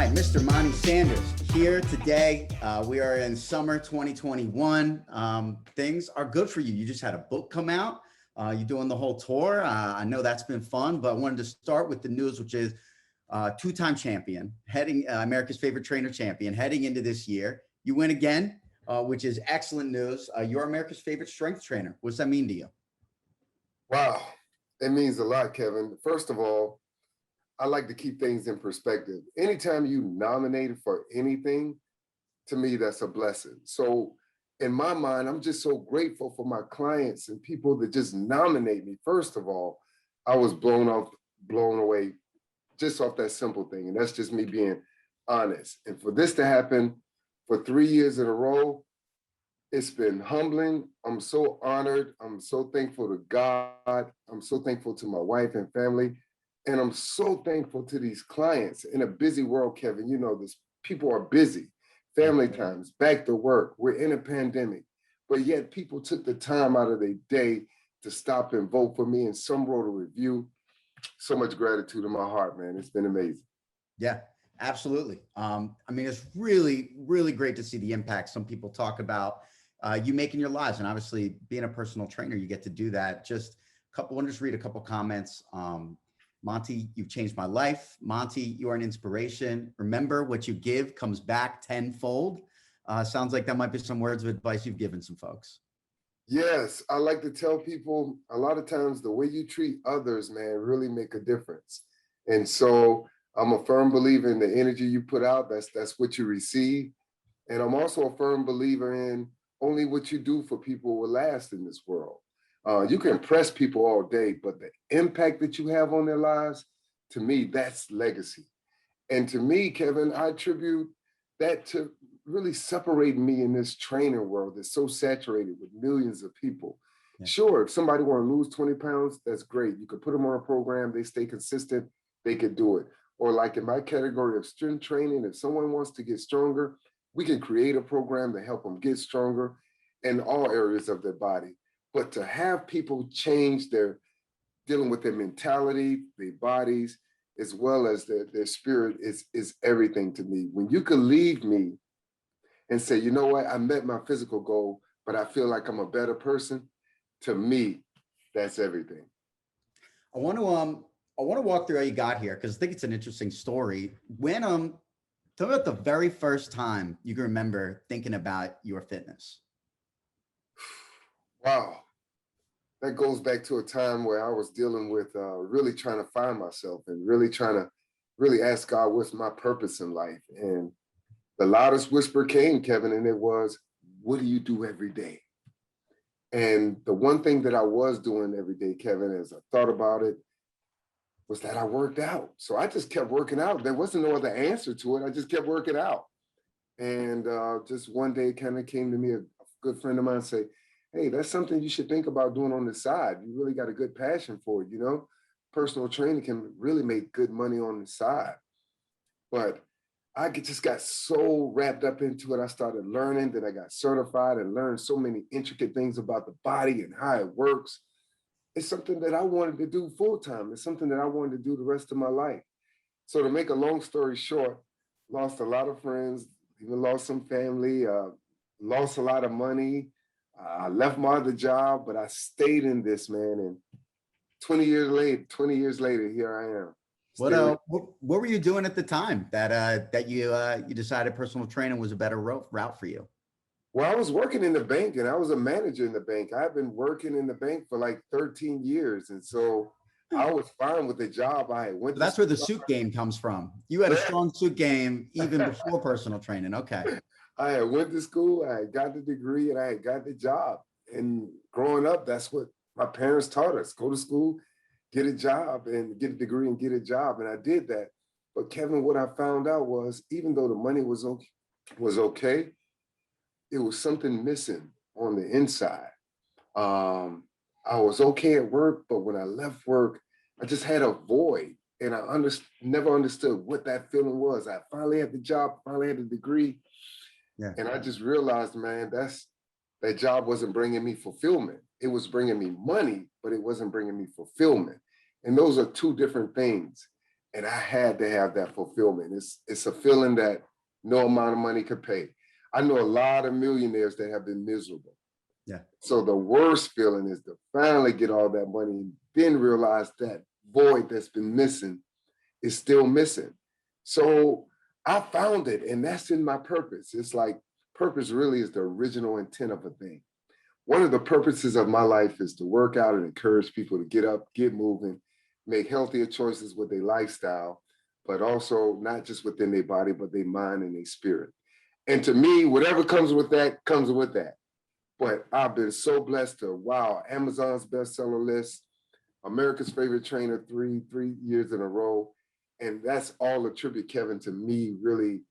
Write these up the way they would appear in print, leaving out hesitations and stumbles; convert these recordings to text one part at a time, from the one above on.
right, Mr. Monte Sanders here today. We are in summer 2021. Things are good for you. You just had a book come out. You're doing the whole tour. I know that's been fun, but I wanted to start with the news, which is two-time champion, heading America's favorite trainer champion, heading into this year. You win again, which is excellent news. You're America's favorite strength trainer. What does that mean to you? Wow, it means a lot, Kevin. First of all, I like to keep things in perspective. Anytime you nominated for anything, to me, that's a blessing. So in my mind, I'm just so grateful for my clients and people that just nominate me. First of all, I was blown away just off that simple thing. And that's just me being honest. And for this to happen for 3 years in a row, it's been humbling. I'm so honored. I'm so thankful to God. I'm so thankful to my wife and family. And I'm so thankful to these clients in a busy world, Kevin. You know this, people are busy, family times, back to work. We're in a pandemic, but yet people took the time out of their day to stop and vote for me, and some wrote a review. So much gratitude in my heart, man. It's been amazing. Yeah, absolutely. I mean, it's really, really great to see the impact some people talk about you making your lives. And obviously being a personal trainer, you get to do that. Just I'll just read a couple comments. Monte, you've changed my life. Monte, you are an inspiration. Remember, what you give comes back tenfold. Sounds like that might be some words of advice you've given some folks. Yes, I like to tell people a lot of times the way you treat others, man, really make a difference. And so I'm a firm believer in the energy you put out, that's what you receive. And I'm also a firm believer in only what you do for people will last in this world. You can impress people all day, but the impact that you have on their lives, to me, that's legacy. And to me, Kevin, I attribute that to really separate me in this trainer world that's so saturated with millions of people. Yeah. Sure, if somebody want to lose 20 pounds, that's great. You could put them on a program, they stay consistent, they could do it. Or like in my category of strength training, if someone wants to get stronger, we can create a program to help them get stronger in all areas of their body. But to have people change their dealing with their mentality, their bodies, as well as their spirit is everything to me. When you could leave me and say, you know what, I met my physical goal, but I feel like I'm a better person, to me, that's everything. I want to walk through how you got here, because I think it's an interesting story. When tell me about the very first time you can remember thinking about your fitness. Wow. That goes back to a time where I was dealing with really trying to find myself and really trying to really ask God, what's my purpose in life? And the loudest whisper came, Kevin, and it was, what do you do every day? And the one thing that I was doing every day, Kevin, as I thought about it, was that I worked out. So I just kept working out. There wasn't no other answer to it. I just kept working out. And just one day it kind of came to me, a good friend of mine say, hey, that's something you should think about doing on the side. You really got a good passion for it, you know? Personal training can really make good money on the side. But I just got so wrapped up into it. I started learning, then I got certified and learned so many intricate things about the body and how it works. It's something that I wanted to do full time. It's something that I wanted to do the rest of my life. So to make a long story short, lost a lot of friends, even lost some family, lost a lot of money. I left my other job, but I stayed in this, man. And 20 years later, here I am. What were you doing at the time that you decided personal training was a better route for you? Well, I was working in the bank, and I was a manager in the bank. I've been working in the bank for like 13 years. And so I was fine with the job. So that's where the suit game comes from. You had a strong suit game even before personal training. Okay. I had went to school, I had got the degree, and I had got the job. And growing up, that's what my parents taught us. Go to school, get a job, and get a degree and get a job. And I did that. But Kevin, what I found out was, even though the money was okay, it was something missing on the inside. I was okay at work, but when I left work, I just had a void. And I never understood what that feeling was. I finally had the job, finally had the degree. Yeah. And I just realized, man, that job wasn't bringing me fulfillment. It was bringing me money, but it wasn't bringing me fulfillment. And those are two different things. And I had to have that fulfillment. It's a feeling that no amount of money could pay. I know a lot of millionaires that have been miserable. Yeah. So the worst feeling is to finally get all that money and then realize that void that's been missing is still missing. So I found it, and that's in my purpose. It's like purpose really is the original intent of a thing. One of the purposes of my life is to work out and encourage people to get up, get moving, make healthier choices with their lifestyle, but also not just within their body, but their mind and their spirit. And to me, whatever comes with that, comes with that. But I've been so blessed to, wow, Amazon's bestseller list, America's favorite trainer three years in a row. And that's all a tribute, Kevin, to me really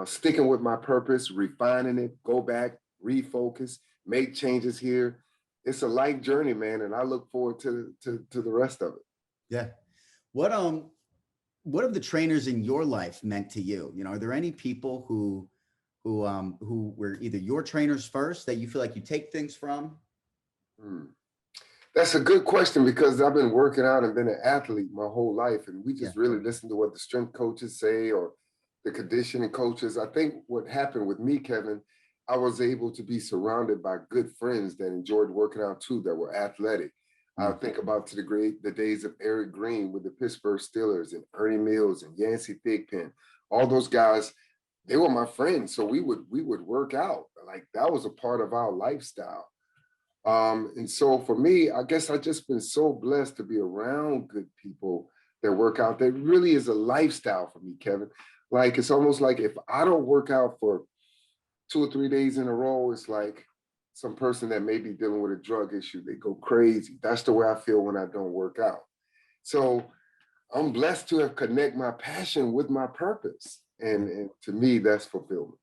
sticking with my purpose, refining it, go back, refocus, make changes here. It's a life journey, man, and I look forward to the rest of it. Yeah. What have the trainers in your life meant to you? You know, are there any people who were either your trainers first that you feel like you take things from? Hmm. That's a good question because I've been working out and been an athlete my whole life, and we just really listen to what the strength coaches say or the conditioning coaches. I think what happened with me, Kevin, I was able to be surrounded by good friends that enjoyed working out too, that were athletic. I think about the days of Eric Green with the Pittsburgh Steelers and Ernie Mills and Yancey Thigpen. All those guys, they were my friends. So we would work out. Like that was a part of our lifestyle. And so for me, I guess I've just been so blessed to be around good people that work out. That really is a lifestyle for me, Kevin. Like it's almost like if I don't work out for 2 or 3 days in a row, it's like some person that may be dealing with a drug issue. They go crazy. That's the way I feel when I don't work out. So I'm blessed to have connect my passion with my purpose. And to me, that's fulfillment.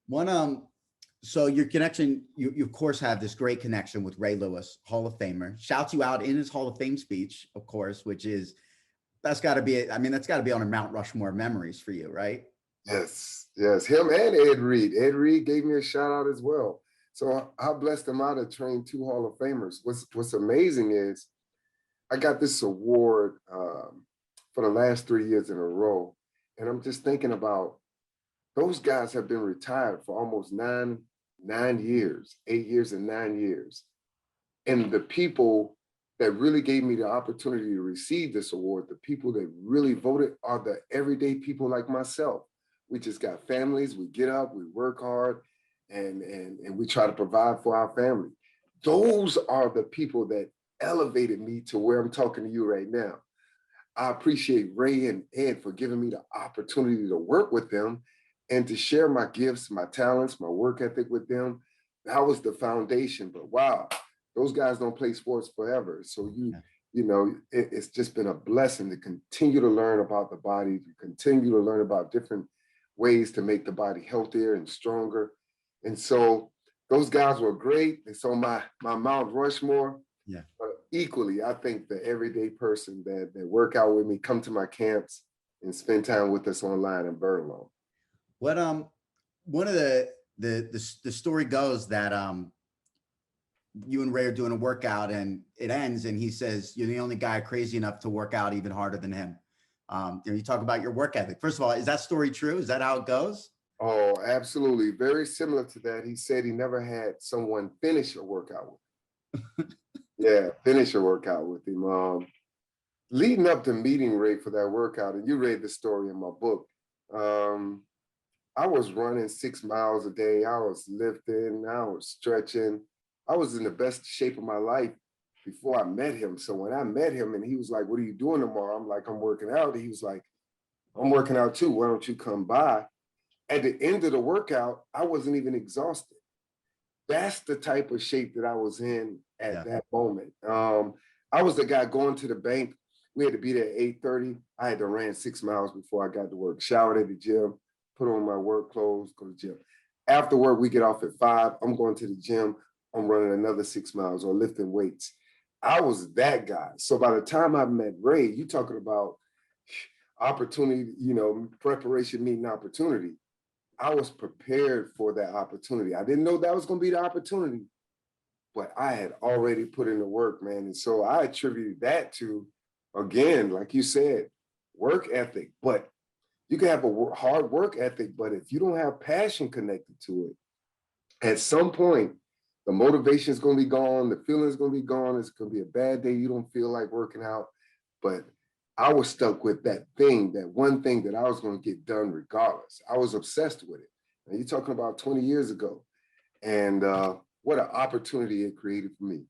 One, so your connection, you of course have this great connection with Ray Lewis, Hall of Famer, shouts you out in his Hall of Fame speech, of course, which is, that's gotta be, I mean, that's gotta be on a Mount Rushmore of memories for you, right? Yes, yes, him and Ed Reed. Ed Reed gave me a shout out as well. So I blessed him out to train 2 Hall of Famers. What's amazing is I got this award for the last 3 years in a row. And I'm just thinking about those guys have been retired for almost 9 years, 8 years and 9 years. And the people that really gave me the opportunity to receive this award, the people that really voted are the everyday people like myself. We just got families, we get up, we work hard, and we try to provide for our family. Those are the people that elevated me to where I'm talking to you right now. I appreciate Ray and Ed for giving me the opportunity to work with them and to share my gifts, my talents, my work ethic with them. That was the foundation. But wow, those guys don't play sports forever. So you know, it's just been a blessing to continue to learn about the body, to continue to learn about different ways to make the body healthier and stronger. And so those guys were great. And so my Mount Rushmore, Yeah. equally, I think the everyday person that work out with me, come to my camps and spend time with us online in Berlin. What, one of the story goes that, you and Ray are doing a workout and it ends and he says, you're the only guy crazy enough to work out even harder than him. You talk about your work ethic. First of all, is that story true? Is that how it goes? Oh, absolutely. Very similar to that. He said he never had someone finish a workout with him. Yeah, finish a workout with him. Leading up to meeting Ray for that workout, and you read the story in my book, I was running 6 miles a day. I was lifting, I was stretching. I was in the best shape of my life before I met him. So when I met him and he was like, what are you doing tomorrow? I'm like, I'm working out. He was like, I'm working out too. Why don't you come by? At the end of the workout, I wasn't even exhausted. That's the type of shape that I was in at that moment. I was the guy going to the bank. We had to be there at 8:30. I had to run 6 miles before I got to work, showered at the gym, put on my work clothes, go to the gym. After work, we get off at 5. I'm going to the gym. I'm running another 6 miles or lifting weights. I was that guy. So by the time I met Ray, you talking about opportunity, you know, preparation meeting opportunity. I was prepared for that opportunity. I didn't know that was going to be the opportunity, but I had already put in the work, man. And so I attributed that to, again, like you said, work ethic, but you can have a hard work ethic, but if you don't have passion connected to it, at some point, the motivation is going to be gone, the feeling is going to be gone. It's going to be a bad day. You don't feel like working out. But I was stuck with that thing, that one thing that I was going to get done regardless. I was obsessed with it. And you're talking about 20 years ago. And what an opportunity it created for me.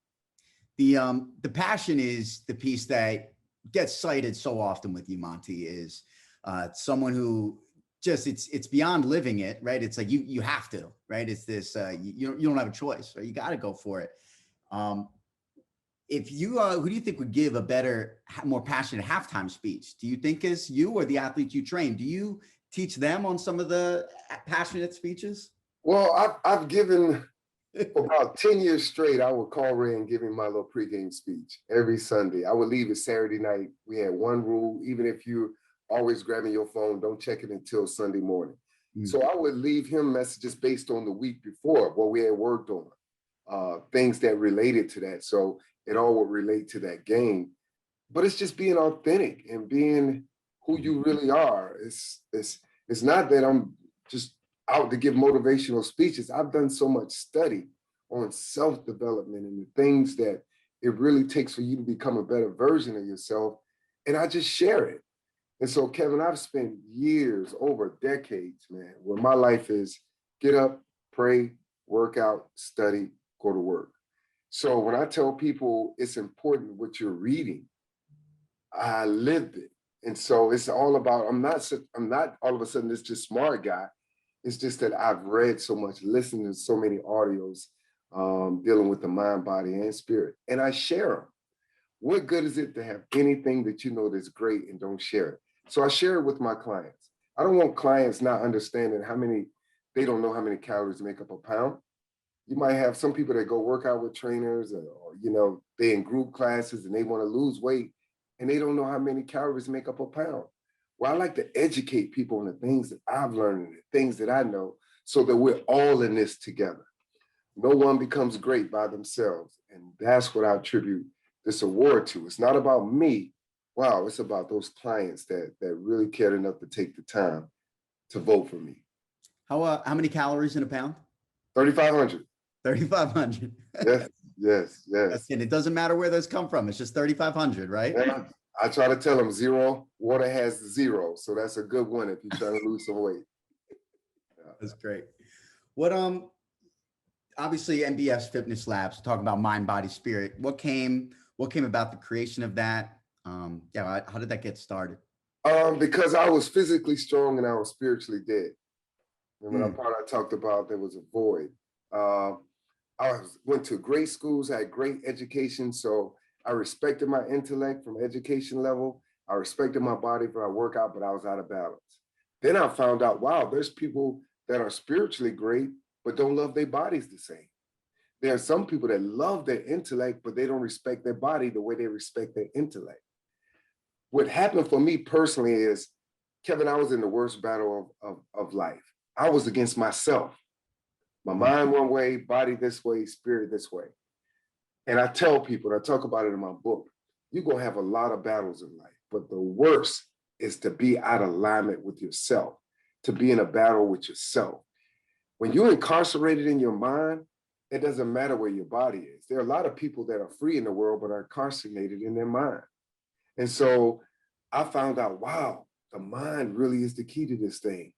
The passion is the piece that gets cited so often with you, Monte, is someone who just it's beyond living it, right? It's like you have to, right? It's this you don't have a choice, right? You got to go for it. If you who do you think would give a better, more passionate halftime speech? Do you think is you or the athletes you train? Do you teach them on some of the passionate speeches? Well, I've given for about 10 years straight, I would call Ray and give him my little pregame speech every Sunday. I would leave it Saturday night. We had one rule, even if you're always grabbing your phone, don't check it until Sunday morning. So I would leave him messages based on the week before, what we had worked on, things that related to that. So it all would relate to that game. But it's just being authentic and being who you really are. It's not that I'm just out to give motivational speeches. I've done so much study on self-development and the things that it really takes for you to become a better version of yourself. And I just share it. And so, Kevin, I've spent years, over decades, man, where my life is get up, pray, work out, study, go to work. So when I tell people it's important what you're reading, I lived it. And so it's all about, I'm not all of a sudden this just smart guy. It's just that I've read so much, listened to so many audios dealing with the mind, body, and spirit, and I share them. What good is it to have anything that you know that's great and don't share it? So I share it with my clients. I don't want clients not understanding they don't know how many calories make up a pound. You might have some people that go work out with trainers or they in group classes and they want to lose weight and they don't know how many calories make up a pound. Well, I like to educate people on the things that I've learned and the things that I know so that we're all in this together. No one becomes great by themselves. And that's what I attribute this award to. It's not about me. Wow, it's about those clients that really cared enough to take the time to vote for me. How many calories in a pound? 3,500. 3,500. Yes. And it doesn't matter where those come from. It's just 3,500, right? Yeah. I try to tell them zero water has zero. So that's a good one if you're trying to lose some weight. Yeah. That's great. What obviously MBS Fitness Labs, talking about mind, body, spirit. What came about the creation of that? How did that get started? Because I was physically strong and I was spiritually dead. Remember that part I talked about, there was a void. Went to great schools, had great education. So I respected my intellect from education level. I respected my body for my workout, but I was out of balance. Then I found out, wow, there's people that are spiritually great, but don't love their bodies the same. There are some people that love their intellect, but they don't respect their body the way they respect their intellect. What happened for me personally is, Kevin, I was in the worst battle of life. I was against myself. My mind one way, body this way, spirit this way. And I tell people, and I talk about it in my book, you're going to have a lot of battles in life, but the worst is to be out of alignment with yourself, to be in a battle with yourself. When you're incarcerated in your mind, it doesn't matter where your body is. There are a lot of people that are free in the world, but are incarcerated in their mind. And so I found out, wow, the mind really is the key to this thing.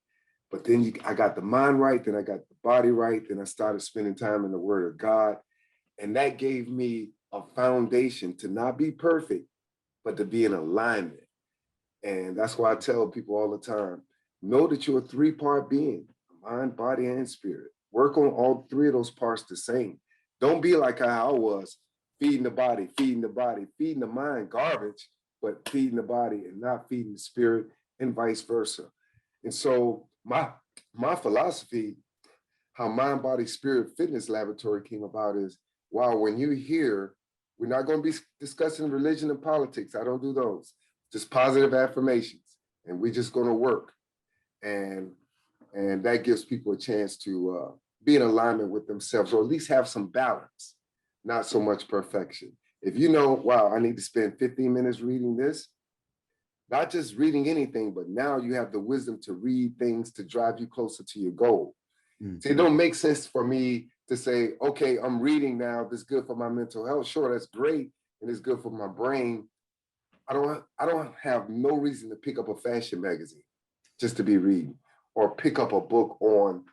But then I got the mind right, then I got the body right, then I started spending time in the Word of God. And that gave me a foundation to not be perfect, but to be in alignment. And that's why I tell people all the time, know that you're a three-part being, mind, body, and spirit. Work on all three of those parts the same. Don't be like how I was, feeding the body, feeding the mind garbage, but feeding the body and not feeding the spirit, and vice versa. And so my philosophy, how Mind, Body, Spirit Fitness Laboratory came about is, wow, when you hear, we're not going to be discussing religion and politics. I don't do those. Just positive affirmations. And we're just going to work. And that gives people a chance to be in alignment with themselves, or at least have some balance, not so much perfection. If you know, wow, I need to spend 15 minutes reading this, not just reading anything, but now you have the wisdom to read things to drive you closer to your goal. Mm. See, it don't make sense for me to say, okay, I'm reading now, this is good for my mental health. Sure, that's great, and it's good for my brain. I don't have no reason to pick up a fashion magazine just to be reading, or pick up a book on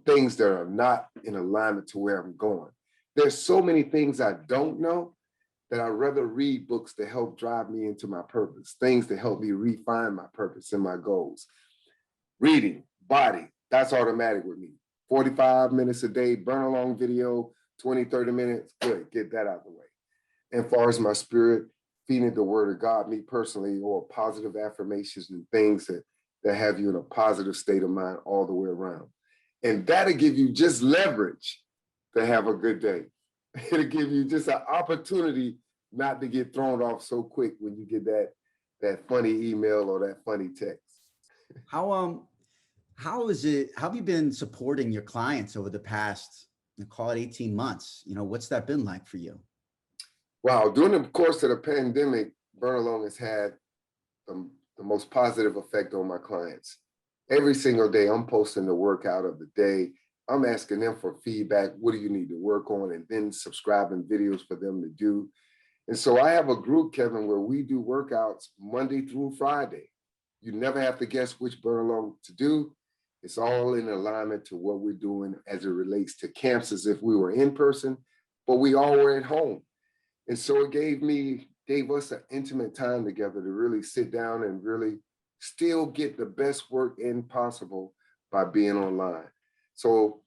things that are not in alignment to where I'm going. There's so many things I don't know that I'd rather read books to help drive me into my purpose, things that help me refine my purpose and my goals. Reading, body, that's automatic with me. 45 minutes a day, burn a long video, 20, 30 minutes, good, get that out of the way. And as far as my spirit, feeding the word of God, me personally, or positive affirmations and things that have you in a positive state of mind all the way around. And that'll give you just leverage to have a good day. It'll give you just an opportunity not to get thrown off so quick when you get that funny email or that funny text. How is it, how have you been supporting your clients over the past, call it 18 months? What's that been like for you? Wow, during the course of the pandemic, Burn Along has had the most positive effect on my clients. Every single day, I'm posting the workout of the day. I'm asking them for feedback. What do you need to work on? And then subscribing videos for them to do. And so I have a group, Kevin, where we do workouts Monday through Friday. You never have to guess which Burn Along to do. It's all in alignment to what we're doing as it relates to camps, as if we were in person, but we all were at home. And so it gave us an intimate time together to really sit down and really still get the best work in possible by being online. So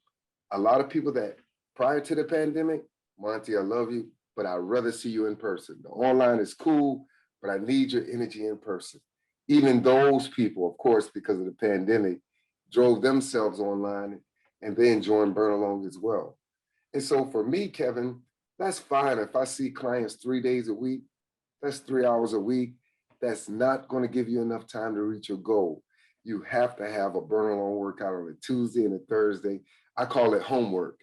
a lot of people that prior to the pandemic, Monte, I love you, but I'd rather see you in person. The online is cool, but I need your energy in person. Even those people, of course, because of the pandemic, drove themselves online and they joined Burn Along as well. And so for me, Kevin, that's fine. If I see clients 3 days a week, that's 3 hours a week. That's not going to give you enough time to reach your goal. You have to have a Burn Along workout on a Tuesday and a Thursday. I call it homework.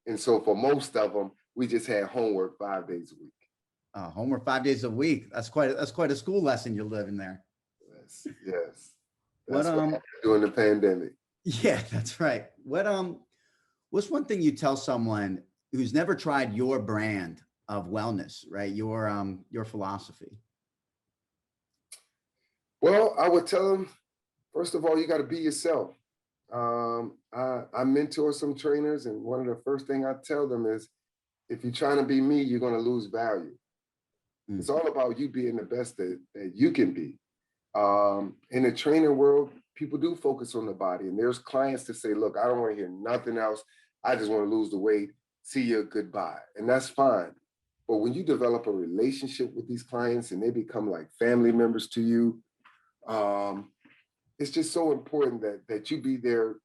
And so for most of them, we just had homework 5 days a week. Homework 5 days a week. That's quite a school lesson you're living there. Yes. That's what happened during the pandemic. Yeah, that's right. What's one thing you tell someone who's never tried your brand of wellness, right? Your philosophy. Well, I would tell them, first of all, you got to be yourself. I mentor some trainers, and one of the first things I tell them is, if you're trying to be me, you're going to lose value. It's all about you being the best that you can be. In the training world, people do focus on the body, and there's clients that say, look, I don't want to hear nothing else. I just want to lose the weight. See you, goodbye. And that's fine. But when you develop a relationship with these clients and they become like family members to you, it's just so important that you be there,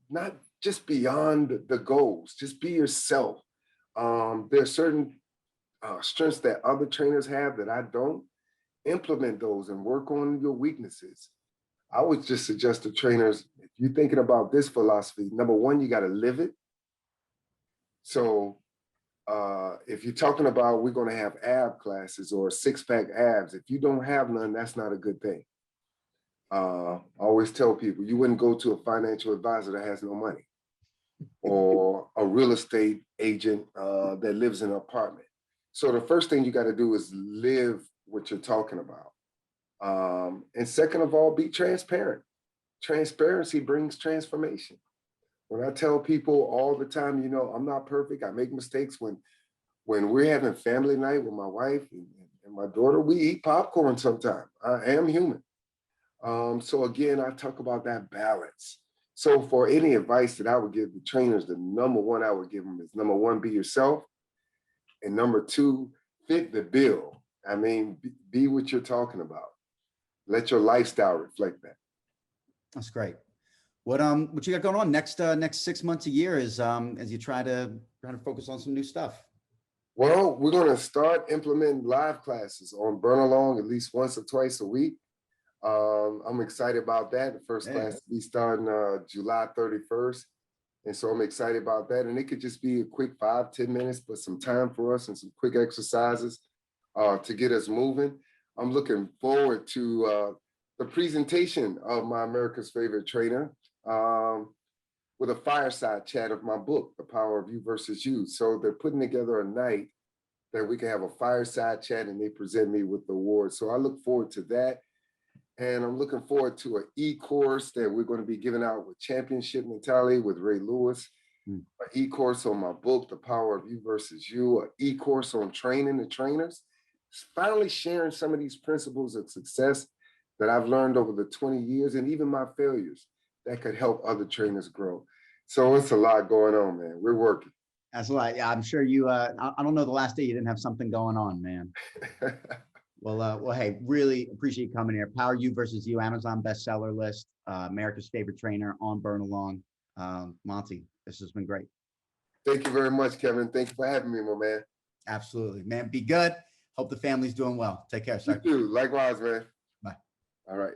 not just beyond the goals, just be yourself. There's certain strengths that other trainers have that I don't. Implement those and work on your weaknesses. I would just suggest to trainers, if you're thinking about this philosophy, number one, you got to live it. So if you're talking about we're going to have ab classes or six-pack abs, if you don't have none, that's not a good thing. I always tell people, you wouldn't go to a financial advisor that has no money, or a real estate agent that lives in an apartment. So the first thing you got to do is live what you're talking about. And second of all, be transparent. Transparency brings transformation. When I tell people all the time, I'm not perfect. I make mistakes. When we're having family night with my wife and my daughter, we eat popcorn sometimes. I am human. So again, I talk about that balance. So for any advice that I would give the trainers, the number one I would give them is, number one, be yourself. And number two, fit the bill. I mean, be what you're talking about. Let your lifestyle reflect that. That's great. What you got going on next 6 months, a year, is as you try to focus on some new stuff? Well, we're going to start implementing live classes on Burn Along at least once or twice a week. I'm excited about that. The first class will be starting July 31st. And so I'm excited about that. And it could just be a quick 5-10 minutes, but some time for us and some quick exercises to get us moving. I'm looking forward to the presentation of my America's Favorite Trainer with a fireside chat of my book, The Power of You versus You. So they're putting together a night that we can have a fireside chat and they present me with the award. So I look forward to that. And I'm looking forward to an e-course that we're going to be giving out with Championship Mentality with Ray Lewis, an e-course on my book, The Power of You versus You, an e-course on training the trainers, finally sharing some of these principles of success that I've learned over the 20 years and even my failures that could help other trainers grow. So it's a lot going on, man. We're working. That's a lot. Yeah, I'm sure you, I don't know the last day you didn't have something going on, man. Well, hey, really appreciate you coming here. Power You versus You, Amazon bestseller list, America's Favorite Trainer on Burn Along. Monte, this has been great. Thank you very much, Kevin. Thank you for having me, my man. Absolutely, man. Be good. Hope the family's doing well. Take care, sir. You too. Likewise, man. Bye. All right.